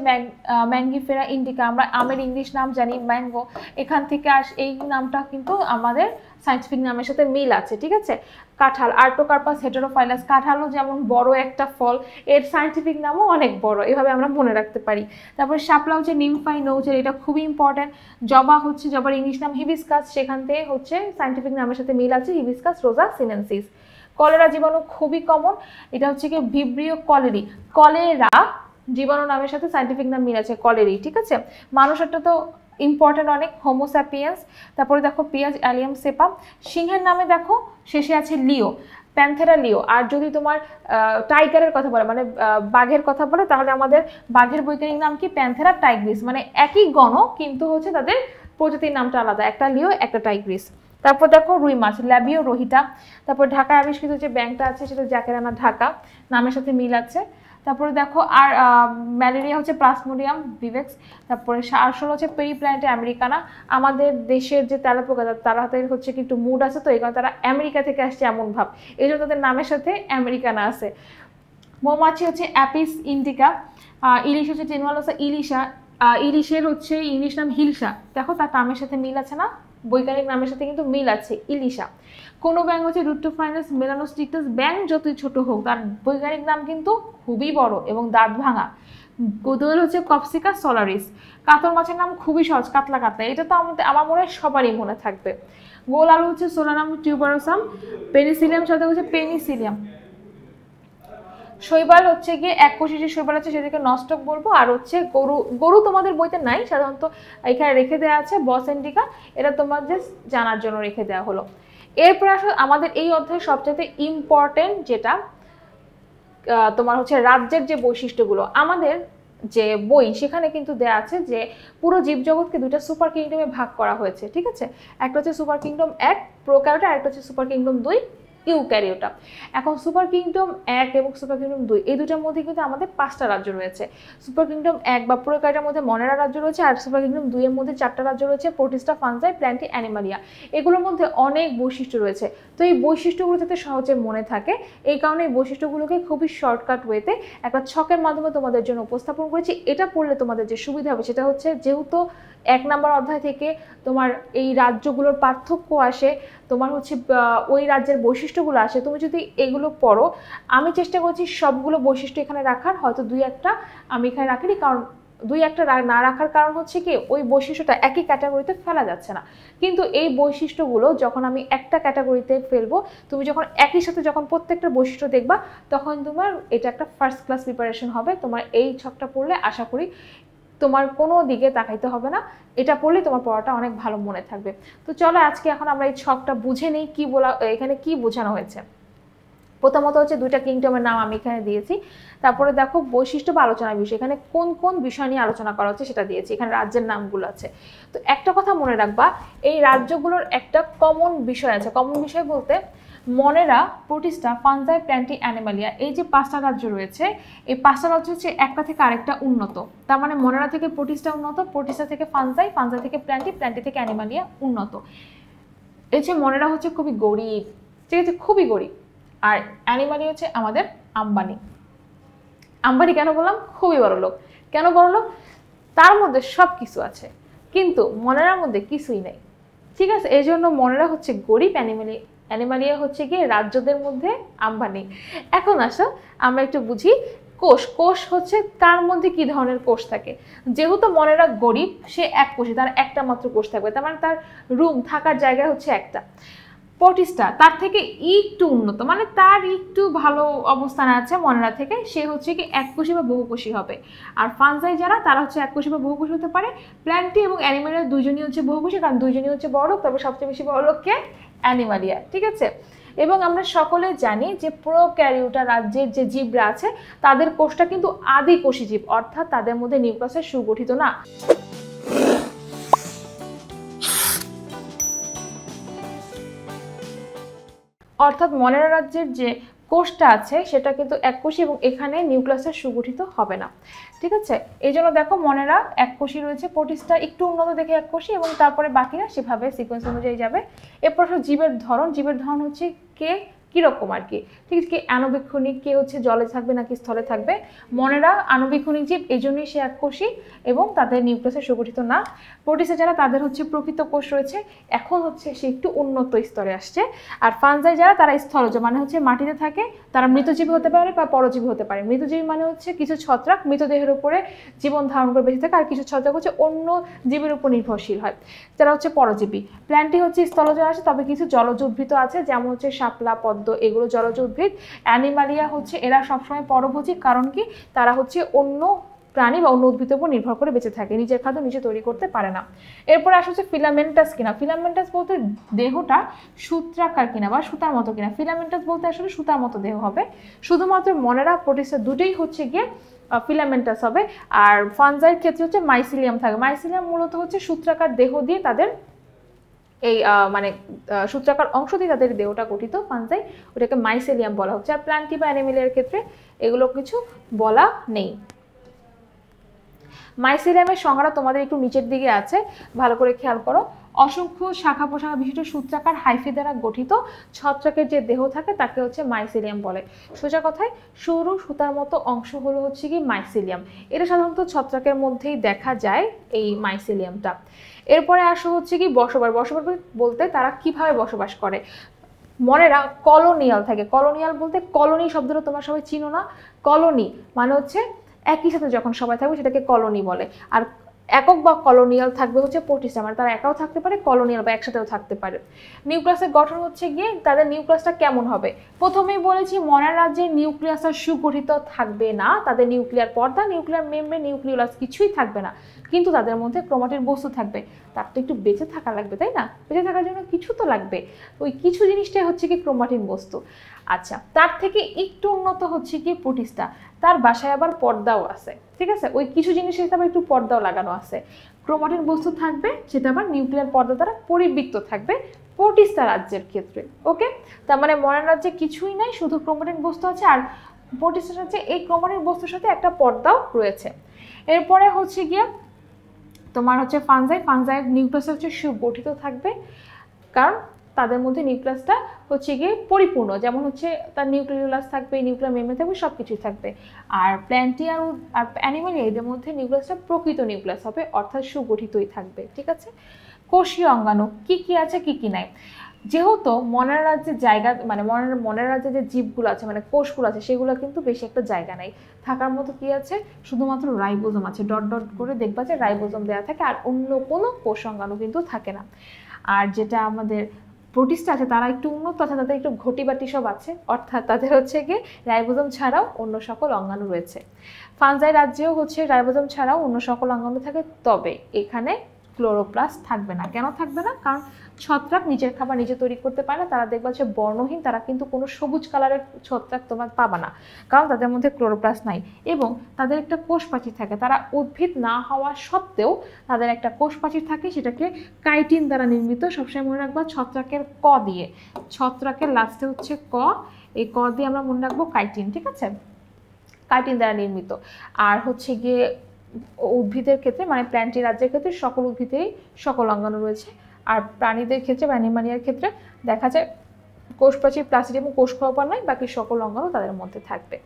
ম্যাঙ্গিফেরা ইন্ডিকা, আমরা আমের ইংলিশ নাম জানি ম্যাঙ্গো, এখান থেকে এই নামটা কিন্তু আমাদের সায়েন্টিফিক নামের সাথে মিল আছে। ঠিক আছে, কাঁঠাল আর্টোকার্পাস হেটেরোফাইলাস, কাঁঠালও যেমন বড় একটা ফল, এর সায়েন্টিফিক নামও অনেক বড়, এভাবে আমরা মনে রাখতে পারি। তারপর শাপলা হচ্ছে নিমফাই নৌচের, এটা খুবই ইম্পর্টেন্ট। জবা হচ্ছে জবার ইংলিশ নাম হিবিস্কাস, সেখান থেকে হচ্ছে সায়েন্টিফিক নামের সাথে মিল আছে হিবিস্কাস রোজা সিনেনসিস। কলেরা জীবাণু খুবই কমন, এটা হচ্ছে কি ভিব্রিও কলেরি, কলেরা জীবাণু নামের সাথে সায়েন্টিফিক নাম মিল আছে কলেরি। ঠিক আছে, মানুষেরটা তো ইম্পর্টেন্ট অনেক, হোমোস্যাপিয়েন্স। তারপরে দেখো পিঁয়াজ অ্যালিয়াম সেপা, সিংহের নামে দেখো শেষে আছে লিও, প্যান্থেরা লিও। আর যদি তোমার টাইগারের কথা বলে মানে বাঘের কথা বলে, তাহলে আমাদের বাঘের বৈজ্ঞানিক নাম কি প্যান্থেরা টাইগ্রিস, মানে একই গণ কিন্তু হচ্ছে তাদের প্রজাতির নামটা আলাদা, একটা লিও একটা টাইগ্রিস। তারপর দেখো রুই মাছ ল্যাবিও রোহিতা। তারপর ঢাকায় আবিষ্কৃত যে ব্যাংকটা আছে সেটা জাকেরানা ঢাকা, নামের সাথে মিল আছে। তারপরে দেখো আর ম্যালেরিয়া হচ্ছে প্লাজমোডিয়াম ভিভেক্স। তারপরে আরশোল হচ্ছে পেরিপ্ল্যানেটে আমেরিকানা, আমাদের দেশের যে তেলাপোকা তাদের হচ্ছে কি একটু মুড আছে তো এই কারণে তারা আমেরিকা থেকে আসছে এমন ভাব, এই জন্য তাদের নামের সাথে আমেরিকানা আছে। মৌমাছি হচ্ছে অ্যাপিস ইন্ডিকা, ইলিশ হচ্ছে টেনুয়ালোসা ইলিশা, ইলিশের হচ্ছে ইংলিশ নাম হিলসা, দেখো তার নামের সাথে মিল আছে না, বৈজ্ঞানিক নামের সাথে কিন্তু মিল আছে ইলিশা। কোনো ব্যাঙ হচ্ছে রুটোফাইনাস মেলানোস্টিকটাস, ব্যাঙ যতই ছোট হোক তার বৈজ্ঞানিক নাম কিন্তু খুবই বড় এবং দাঁত ভাঙা। দোয়েল হচ্ছে কপসিকা সোলারিস। কাতল মাছের নাম খুবই সহজ, কাতলা কাতলা, এটা তো আমার মনে হয় সবারই মনে থাকবে। গোল আলু হচ্ছে সোলানাম টিউবারোসাম, পেনিসিলিয়াম সাথে হচ্ছে পেনিসিলিয়াম। শৈবাল হচ্ছে গিয়ে এক কোষী যে শৈবাল আছে সেটাকে নস্টক বলবো। আর হচ্ছে গরু তোমাদের বইতে নাই, সাধারণত এখানে রেখে দেওয়া আছে বস ইন্ডিকা, এটা তোমাদের জানার জন্য রেখে দেওয়া হলো। এরপর আসলে আমাদের এই অধ্যায়ের সবচেয়ে ইম্পর্টেন্ট যেটা তোমার হচ্ছে রাজ্যের যে বৈশিষ্ট্যগুলো, আমাদের যে বই সেখানে কিন্তু দেয়া আছে যে পুরো জীবজগৎকে দুইটা সুপার কিংডমে ভাগ করা হয়েছে। ঠিক আছে, একটা হচ্ছে সুপার কিংডম 1 প্রোক্যারিওটা, আরেকটা হচ্ছে সুপার কিংডম 2 ইউক্যারিওটা। এখন সুপার কিংডম 1 এবং সুপার কিংডম 2 এই দুটার মধ্যে কিন্তু আমাদের 5টা রাজ্য রয়েছে। সুপার কিংডম 1 বা প্রোক্যারিওটার মধ্যে মনেরা রাজ্য রয়েছে, আর সুপার কিংডম 2 এর মধ্যে 4টা রাজ্য রয়েছে, প্রোটিস্টা, ফানজাই, প্ল্যান্টি, অ্যানিমালিয়া। এগুলোর মধ্যে অনেক বৈশিষ্ট্য রয়েছে, তো এই বৈশিষ্ট্যগুলো যাতে সহজে মনে থাকে এই কারণে এই বৈশিষ্ট্যগুলোকে খুবই শর্টকাট ওয়েতে একটা ছকের মাধ্যমে তোমাদের জন্য উপস্থাপন করেছি। এটা পড়লে তোমাদের যে সুবিধা হবে সেটা হচ্ছে যেহেতু 1 নম্বর অধ্যায় থেকে তোমার এই রাজ্যগুলোর পার্থক্য আসে, তোমার হচ্ছে ওই রাজ্যের বৈশিষ্ট্যগুলো আসে, তুমি যদি এগুলো পড়ো, আমি চেষ্টা করছি সবগুলো বৈশিষ্ট্য এখানে রাখার, হয়তো 2-1টা আমি এখানে রাখিনি, কারণ 2-1টা না রাখার কারণ হচ্ছে কি ওই বৈশিষ্ট্যটা একই ক্যাটাগরিতে ফেলা যাচ্ছে না। কিন্তু এই বৈশিষ্ট্যগুলো যখন আমি একটা ক্যাটাগরিতে ফেলবো, তুমি যখন একই সাথে যখন প্রত্যেকটা বৈশিষ্ট্য দেখবা তখন তোমার এটা একটা ফার্স্ট ক্লাস প্রিপারেশন হবে। তোমার এই ছকটা পড়লে আশা করি তোমার কোনো দিকে তাকাইতে হবে না, এটা পড়লে তোমার পড়াটা অনেক ভালো মনে থাকবে। তো চলো আজকে এখন আমরা এই ছকটা বুঝে নিই কি এখানে কি বোঝানো হয়েছে। প্রথমত হচ্ছে 2টা কিংডমের নাম আমি এখানে দিয়েছি, তারপরে দেখো বৈশিষ্ট্য বা আলোচনার বিষয়, এখানে কোন কোন বিষয় নিয়ে আলোচনা করা হচ্ছে সেটা দিয়েছি, এখানে রাজ্যের নামগুলো আছে। তো একটা কথা মনে রাখবা, এই রাজ্যগুলোর একটা কমন বিষয় আছে। কমন বিষয় বলতে মনেরা, প্রোটিস্টা, ফানজাই, প্ল্যান্টি, অ্যানিমালিয়া, এই যে 5টা রাজ্য রয়েছে, এই 5টা রাজ্য হচ্ছে একটা থেকে আরেকটা উন্নত। তার মানে মনেরা থেকে প্রোটিস্টা উন্নত, প্রোটিস্টা থেকে ফানজাই, ফানজাই থেকে প্ল্যান্টি, প্ল্যান্টি থেকে অ্যানিমালিয়া উন্নত। এই যে মনেরা হচ্ছে খুবই গরিব, ঠিক আছে, খুবই গরিব। আর অ্যানিমালিয়া হচ্ছে আমাদের আম্বানি। আম্বানি কেন বললাম? খুবই বড় লোক। কেন বড় লোক? তার মধ্যে সব কিছু আছে কিন্তু মনেরার মধ্যে কিছুই নেই। ঠিক আছে, এই জন্য মনেরা হচ্ছে গরিব, অ্যানিমালিয়া হচ্ছে গিয়ে রাজ্যদের মধ্যে আম্বানি। এখন আসো আমরা একটু বুঝি কোষ। কোষ হচ্ছে তার মধ্যে কি ধরনের কোষ থাকে। যেহেতু মনেরা গরিব, সে এক কোষী, তার একটা মাত্র কোষ থাকবে, তার মানে তার রুম থাকার জায়গা হচ্ছে একটা। পটিস্টা তার থেকে একটু উন্নত, মানে তার একটু ভালো অবস্থানে আছে মনেরা থেকে, সে হচ্ছে কি এককোষী বা বহুকোষী হবে। আর ফানজাই যারা, তারা হচ্ছে এককোষী বা বহুকোষী হতে পারে। প্ল্যান্টি এবং অ্যানিমালিয়া দুইজনই হচ্ছে বহুকোষী, কারণ দুইজনই হচ্ছে বড়লোক, তবে সবচেয়ে বেশি বড়লোক কে? অ্যানিমালিয়া, ঠিক আছে। এবং আমরা সকলে জানি যে প্রোক্যারিওটা রাজ্যের যে জীবরা আছে তাদের কোষটা কিন্তু আদিকোষী জীব, অর্থাৎ তাদের মধ্যে নিউক্লিয়াস সুগঠিত না। অর্থাৎ মনেরা রাজ্যের যে কোষটা আছে সেটা কিন্তু এককোষী এবং এখানে নিউক্লিয়াসের সুগঠিত হবে না, ঠিক আছে। এই জন্য দেখো মনেরা এককোষী রয়েছে, পটিস্টা একটু উন্নত দেখে এককোষী, এবং তারপরে বাকিরা সেভাবে সিকোয়েন্স অনুযায়ী যাবে। এরপর জীবের ধরন। জীবের ধরন হচ্ছে কে কিরকম আর কি, ঠিক আছে। কি আণুবীক্ষণিক, কে হচ্ছে জলে থাকবে নাকি স্থলে থাকবে। মনেরা আণুবীক্ষণিক জীব, এই জন্যই সে এককোষী এবং তাদের নিউক্লিয়াসে সুগঠিত না। প্রোটিস্টা যারা, তাদের হচ্ছে প্রকৃত কোষ রয়েছে, এখন হচ্ছে সে একটু উন্নত স্তরে আসছে। আর ফানজাই যারা, তারা স্থলজ, মানে হচ্ছে মাটিতে থাকে, তারা মৃতজীবী হতে পারে বা পরজীবী হতে পারে। মৃতজীবী মানে হচ্ছে কিছু ছত্রাক মৃতদেহের উপরে জীবন ধারণ করে বেঁচে থাকে, আর কিছু ছত্রাক হচ্ছে অন্য জীবের উপর নির্ভরশীল হয়, যারা হচ্ছে পরজীবী। প্ল্যান্টই হচ্ছে স্থলজ আসে, তবে কিছু জলজ উদ্ভিদ আছে, যেমন হচ্ছে শাপলা, পদ্ম, এগুলো জলজ উদ্ভিদ। অ্যানিমালিয়া হচ্ছে এরা সবসময় পরভোজী, কারণ কি তারা হচ্ছে অন্য প্রাণী বা অন্য উদ্ভিদের উপর নির্ভর করে বেঁচে থাকে, নিজের খাদ্য নিজে তৈরি করতে পারে না। এরপর আসা হচ্ছে ফিলামেন্টাস কিনা। ফিলামেন্টাস বলতে দেহটা সূত্রাকার কিনা বা সুতার মতো কিনা। ফিলামেন্টাস বলতে আসলে সুতার মতো দেহ হবে। শুধুমাত্র মনেরা, প্রোটিস্টা দুটোই হচ্ছে গিয়ে ফিলামেন্টাস হবে। আর ফানজাইয়ের ক্ষেত্রে হচ্ছে মাইসিলিয়াম থাকে। মাইসিলিয়াম মূলত হচ্ছে সূত্রাকার দেহ দিয়ে তাদের এই মানে সূত্রাকার অংশ দিয়ে তাদের দেহটা গঠিত ফানজাই, ওটাকে মাইসেলিয়াম বলা হচ্ছে। আর প্ল্যান্টি বা অ্যানিমেলিয়ার ক্ষেত্রে এগুলো কিছু বলা নেই। মাইসেলিয়ামের সংজ্ঞাটা তোমাদের একটু নিচের দিকে আছে, ভালো করে খেয়াল করো। অসংখ্য শাখা প্রশাখা বিশিষ্ট সূত্রাকার হাইফি দ্বারা গঠিত ছত্রাকের যে দেহ থাকে তাকে হচ্ছে মাইসেলিয়াম বলে। সোজা কথায় সরু সুতার মতো অংশ হলো হচ্ছে কি মাইসেলিয়াম। এটা সাধারণত ছত্রাকের মধ্যেই দেখা যায় এই মাইসেলিয়ামটা। এরপরে আসো হচ্ছে কি বসবাস। বসবাস বলতে তারা কিভাবে বসবাস করে। মনেরা কলোনিয়াল থাকে। কলোনিয়াল বলতে কলোনি শব্দটা তোমরা সবাই চিনো না। কলোনি মানে হচ্ছে একই সাথে যখন সবাই থাকবে সেটাকে কলোনি বলে। আর একক বা কলোনিয়াল থাকবে হচ্ছে প্রোটিস্টা, মানে তারা একাও থাকতে পারে, কলোনিয়াল বা একসাথেও থাকতে পারে। নিউক্লিয়াসের গঠন হচ্ছে গিয়ে তাদের নিউক্লিয়াসটা কেমন হবে। প্রথমেই বলেছি মনার রাজ্যে নিউক্লিয়াসটা সুগঠিত থাকবে না, তাদের নিউক্লিয়ার পর্দা, নিউক্লিয়ার মেমব্রেন, নিউক্লিওলাস কিছুই থাকবে না, কিন্তু তাদের মধ্যে ক্রোমাটিন বস্তু থাকবে। তার তো একটু বেঁচে থাকা লাগবে, তাই না? বেঁচে থাকার জন্য কিছু তো লাগবে, ওই কিছু জিনিসটাই হচ্ছে কি ক্রোমাটিন বস্তু। আচ্ছা, তার থেকে একটু উন্নত হচ্ছে কি প্রোটিস্টা, তার বাসায় আবার পর্দাও আছে, ঠিক আছে। ওই কিছু জিনিসের আবার একটু পর্দাও লাগানো আছে। ক্রোমাটিন বস্তু থাকবে, সেটা আবার নিউক্লিয়ার পর্দা দ্বারা পরিবৃত্ত থাকবে প্রোটিস্টা রাজ্যের ক্ষেত্রে। ওকে, তার মানে মনার রাজ্যে কিছুই নাই, শুধু ক্রোমাটিন বস্তু আছে। আর প্রোটিস্টা রাজ্যে এই ক্রোমাটিন বস্তুর সাথে একটা পর্দাও রয়েছে। এরপরে হচ্ছে গিয়ে তোমার হচ্ছে ফানজাই। ফানজাইয়ের নিউক্লিয়াস হচ্ছে সুগঠিত থাকবে, কারণ তাদের মধ্যে নিউক্লিয়াসটা হচ্ছে গিয়ে পরিপূর্ণ, যেমন হচ্ছে তার নিউক্লিওলাস থাকবে, নিউক্লিয়ার মেমব্রেন থাকবে, সব কিছুই থাকবে। আর প্ল্যান্টি আর অ্যানিমালিয়া এদের মধ্যে নিউক্লিয়াসটা প্রকৃত নিউক্লিয়াস হবে, অর্থাৎ সুগঠিতই থাকবে, ঠিক আছে। কোষীয় অঙ্গাণু কি কি আছে কি কি নাই। যেহেতু মনের রাজ্যের জায়গা, মানে মনের রাজ্যে যে জীবগুলো আছে, মানে কোষগুলো আছে, সেগুলো কিন্তু বেশি একটা জায়গা নেই থাকার মতো। কি আছে, শুধুমাত্র রাইবোজোম আছে, ডট ডট করে দেখবা যে রাইবোজোম দেওয়া থাকে, আর অন্য কোনো কোষ অঙ্গাণু কিন্তু থাকে না। আর যেটা আমাদের প্রোটিস্টা আছে, তারা একটু উন্নত আছে, তাদের একটু ঘটি বাটি সব আছে, অর্থাৎ তাদের হচ্ছে গিয়ে রাইবোজোম ছাড়াও অন্য সকল অঙ্গাণু রয়েছে। ফানজাই রাজ্যেও হচ্ছে রাইবোজোম ছাড়াও অন্য সকল অঙ্গাণু থাকে, তবে এখানে ক্লোরোপ্লাস্ট থাকবে না। কেন থাকবে না? কারণ ছত্রাক নিজের খাবার নিজে তৈরি করতে পারে না, তারা দেখবা যে বর্ণহীন, তারা কিন্তু কোনো সবুজ কালারের ছত্রাক তোমার পাবা না, কারণ তাদের মধ্যে ক্লোরোপ্লাস্ট নাই। এবং তাদের একটা কোষ প্রাচীর থাকে, তারা উদ্ভিদ না হওয়া সত্ত্বেও তাদের একটা কোষ প্রাচীর থাকে, সেটাকে কাইটিন দ্বারা নির্মিত। সবসময় মনে রাখবা ছত্রাকের ক দিয়ে, ছত্রাকের লাস্টে হচ্ছে ক, এই ক দিয়ে আমরা মনে রাখবো কাইটিন, ঠিক আছে, কাইটিন দ্বারা নির্মিত। আর হচ্ছে গিয়ে উদ্ভিদের ক্ষেত্রে, মানে প্ল্যান্টি রাজ্যের ক্ষেত্রে সকল উদ্ভিদেই সকল অঙ্গাণু রয়েছে। আর প্রাণীদের ক্ষেত্রে বা অ্যানিমালিয়ার ক্ষেত্রে দেখা যায় কোষ প্রাচীর, প্লাসিডিয়াম ও কোষ গহ্বর নয়, বাকি সকল অঙ্গাণু তাদের মধ্যে থাকবে।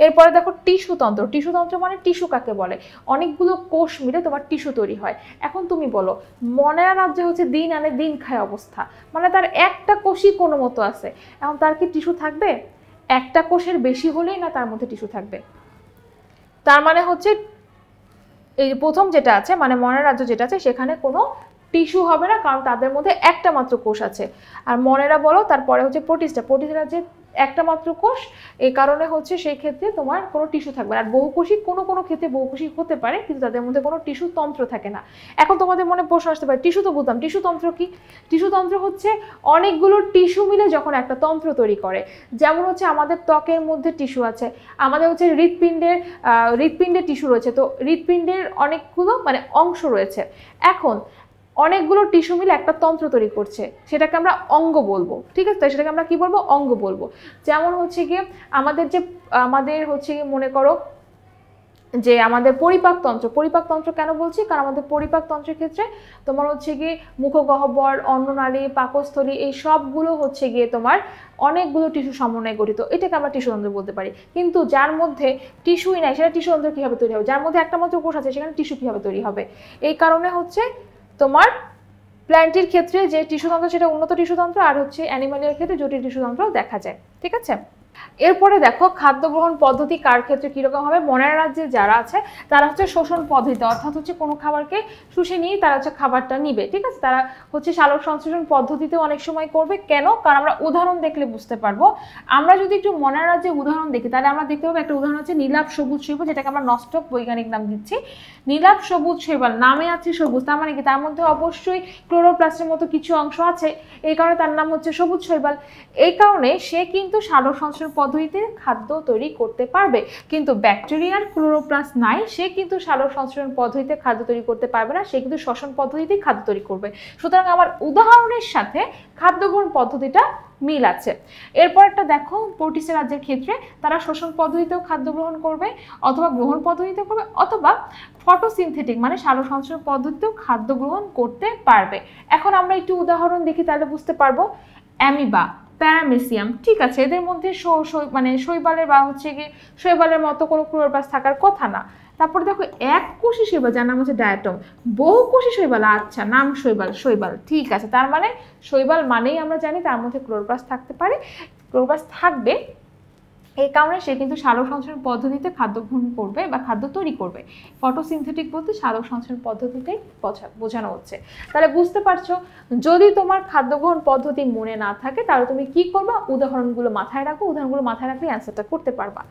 এরপরে দেখো টিস্যুতন্ত্র। টিস্যুতন্ত্র মানে টিস্যু কাকে বলে? অনেকগুলো কোষ মিলে তোমার টিস্যু তৈরি হয়। এখন তুমি বলো মনেরা রাজ্যে হচ্ছে দিন আনে দিন খায় অবস্থা, মানে তার একটা কোষই কোনো মতো আছে, এখন তার কি টিস্যু থাকবে? একটা কোষের বেশি হলেই না তার মধ্যে টিস্যু থাকবে। তার মানে হচ্ছে এই প্রথম যেটা আছে মানে মনের রাজ্য যেটা আছে সেখানে কোনো টিস্যু হবে না, কারণ তাদের মধ্যে একটা মাত্র কোষ আছে। আর মনেরা বলো, তারপরে হচ্ছে প্রোটিস্টা। প্রোটিস্টা যে একটা মাত্র কোষ, এই কারণে হচ্ছে সেই ক্ষেত্রে তোমার কোনো টিস্যু থাকবে না। আর বহুকোষী কোনো ক্ষেত্রে বহুকোষী হতে পারে, কিন্তু তাদের মধ্যে কোনো টিস্যু তন্ত্র থাকে না। এখন তোমাদের মনে প্রশ্ন আসতে পারে টিস্যু তো বুঝলাম, টিস্যু তন্ত্র কি? টিস্যু তন্ত্র হচ্ছে অনেকগুলো টিস্যু মিলে যখন একটা তন্ত্র তৈরি করে। যেমন হচ্ছে আমাদের ত্বকের মধ্যে টিস্যু আছে, আমাদের হচ্ছে হৃৎপিণ্ডের টিস্যু রয়েছে, তো হৃৎপিণ্ডের অনেকগুলো মানে অংশ রয়েছে। এখন অনেকগুলো টিস্যু মিলে একটা তন্ত্র তৈরি করছে, সেটাকে আমরা অঙ্গ বলবো, ঠিক আছে? সেটাকে আমরা কি বলবো? অঙ্গ বলবো। যেমন হচ্ছে গিয়ে আমাদের হচ্ছে মনে করো যে আমাদের পরিপাকতন্ত্র কেন বলছি? কারণ আমাদের পরিপাকতন্ত্রের ক্ষেত্রে তোমার হচ্ছে গিয়ে মুখগহ্বর, অন্ননালী, পাকস্থলী এই সবগুলো হচ্ছে গিয়ে তোমার অনেকগুলো টিস্যু সমন্বয়ে গঠিত, এটাকে আমরা টিস্যুতন্ত্র বলতে পারি। কিন্তু যার মধ্যে টিস্যুই নাই সেটা টিস্যুতন্ত্র কীভাবে তৈরি হবে? যার মধ্যে একটা মাত্র কোষ আছে সেখানে টিস্যু কীভাবে তৈরি হবে? এই কারণে হচ্ছে তোমার প্ল্যান্টের ক্ষেত্রে যে টিস্যুতন্ত্র সেটা উন্নত টিস্যুতন্ত্র, আর হচ্ছে অ্যানিমালের ক্ষেত্রে জটিল টিস্যুতন্ত্র দেখা যায়, ঠিক আছে? এরপরে দেখো খাদ্য গ্রহণ পদ্ধতি কার ক্ষেত্রে কিরকম হবে? মনের রাজ্যে যারা আছে তারা হচ্ছে শোষণ পদ্ধতি, অর্থাৎ হচ্ছে কোনো খাবারকে শুষে নিয়ে তারা হচ্ছে খাবারটা নিবে, ঠিক আছে? তারা হচ্ছে সালোক সংশ্লেষণ পদ্ধতিতে অনেক সময় করবে। কেন? কারণ আমরা উদাহরণ দেখলে বুঝতে পারবো। আমরা যদি একটু মনের রাজ্যে উদাহরণ দেখি তাহলে আমরা দেখতে পাবো একটা উদাহরণ হচ্ছে নীলাভ সবুজ শৈবাল, যেটাকে আমরা নস্টক বৈজ্ঞানিক নাম দিচ্ছি। নীলাভ সবুজ শৈবাল নামে আছে সবুজ, তার মানে কি তার মধ্যে অবশ্যই ক্লোরোপ্লাস্টের মতো কিছু অংশ আছে, এই কারণে তার নাম হচ্ছে সবুজ শৈবাল। এই কারণে সে কিন্তু সালোক সংশ্লেষণ পদ্ধতিতে খাদ্য তৈরি করতে পারবে, কিন্তু ব্যাকটেরিয়ার ক্লোরোপ্লাস্ট নাই, সে কিন্তু সালোক সংশ্লেষণ পদ্ধতিতে খাদ্য তৈরি করতে পারবে না, সে কিন্তু শ্বসন পদ্ধতিতে খাদ্য তৈরি করবে। সুতরাং আমার উদাহরণের সাথে খাদ্য গ্রহণ পদ্ধতিটা মিল আছে। এরপর একটা দেখো প্রোটিস্টা রাজ্যের ক্ষেত্রে তারা শোষণ পদ্ধতিতেও খাদ্য গ্রহণ করবে, অথবা গ্রহণ পদ্ধতিতে করবে, অথবা ফটোসিনথেটিক মানে সালোক সংশ্লেষণ পদ্ধতিতেও খাদ্য গ্রহণ করতে পারবে। এখন আমরা একটু উদাহরণ দেখি তাহলে বুঝতে পারবো। অ্যামিবা, প্যারামেসিয়াম, ঠিক আছে, এদের মধ্যে মানে শৈবালের বা হচ্ছে গিয়ে শৈবালের মতো কোনো ক্লোরোপ্লাস্ট থাকার কথা না। তারপরে দেখো এককোষী শৈবাল যার নাম হচ্ছে ডায়াটম, বহুকোষী শৈবাল, আচ্ছা নাম শৈবাল, ঠিক আছে। তার মানে শৈবাল মানেই আমরা জানি তার মধ্যে ক্লোরোপ্লাস্ট থাকতে পারে, ক্লোরোপ্লাস্ট থাকবে, এই কারণে সে কিন্তু সালোক সংশ্লেষণ পদ্ধতিতে খাদ্য গ্রহণ করবে বা খাদ্য তৈরি করবে। ফটোসিনথেটিক বলতে সালোক সংশ্লেষণ পদ্ধতিতেই বোঝানো হচ্ছে। তাহলে বুঝতে পারছো, যদি তোমার খাদ্য গ্রহণ পদ্ধতি মনে না থাকে তাহলে তুমি কি করবা? উদাহরণগুলো মাথায় রাখো, উদাহরণগুলো মাথায় রাখলে অ্যান্সারটা করতে পারবা।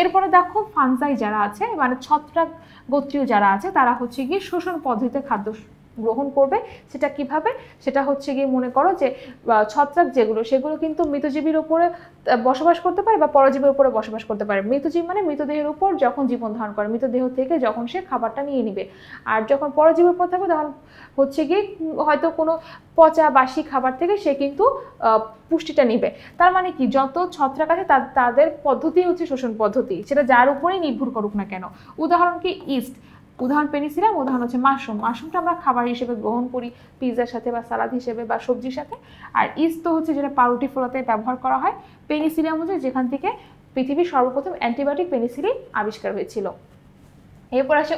এরপরে দেখো ফানজাই যারা আছে মানে ছত্রাক গোত্রীয় যারা আছে তারা হচ্ছে গিয়ে শোষণ পদ্ধতিতে খাদ্য গ্রহণ করবে। সেটা কিভাবে? সেটা হচ্ছে গিয়ে মনে করো যে ছত্রাক সেগুলো কিন্তু মৃতজীবীর উপরে বসবাস করতে পারে বা পরজীবীর উপরে বসবাস করতে পারে। মৃতজীব মানে মৃতদেহের উপর যখন জীবন ধারণ করে, মৃতদেহ থেকে যখন সে খাবারটা নিয়ে নিবে। আর যখন পরজীবীর উপর থাকবে তখন হচ্ছে গিয়ে হয়তো কোনো পচা বাসি খাবার থেকে সে কিন্তু পুষ্টিটা নিবে। তার মানে কি, যত ছত্রাক আছে তাদের পদ্ধতি হচ্ছে শোষণ পদ্ধতি, সেটা যার উপরেই নির্ভর করুক না কেন। উদাহরণ কি? ইস্ট, উদাহরণ পেনিসিলিয়াম, উদাহরণ হচ্ছে মাশরুমটা আমরা খাবার হিসেবে গ্রহণ করি পিৎজার সাথে বা সালাদ হিসেবে বা সবজির সাথে। আর ইস্ট তো হচ্ছে যেটা পাউরুটি ফোড়াতে ব্যবহার করা হয়। পেনিসিলিয়াম হচ্ছে যেখান থেকে পৃথিবীর সর্বপ্রথম অ্যান্টিবায়োটিক পেনিসিলিন আবিষ্কার হয়েছিল। এরপর আসে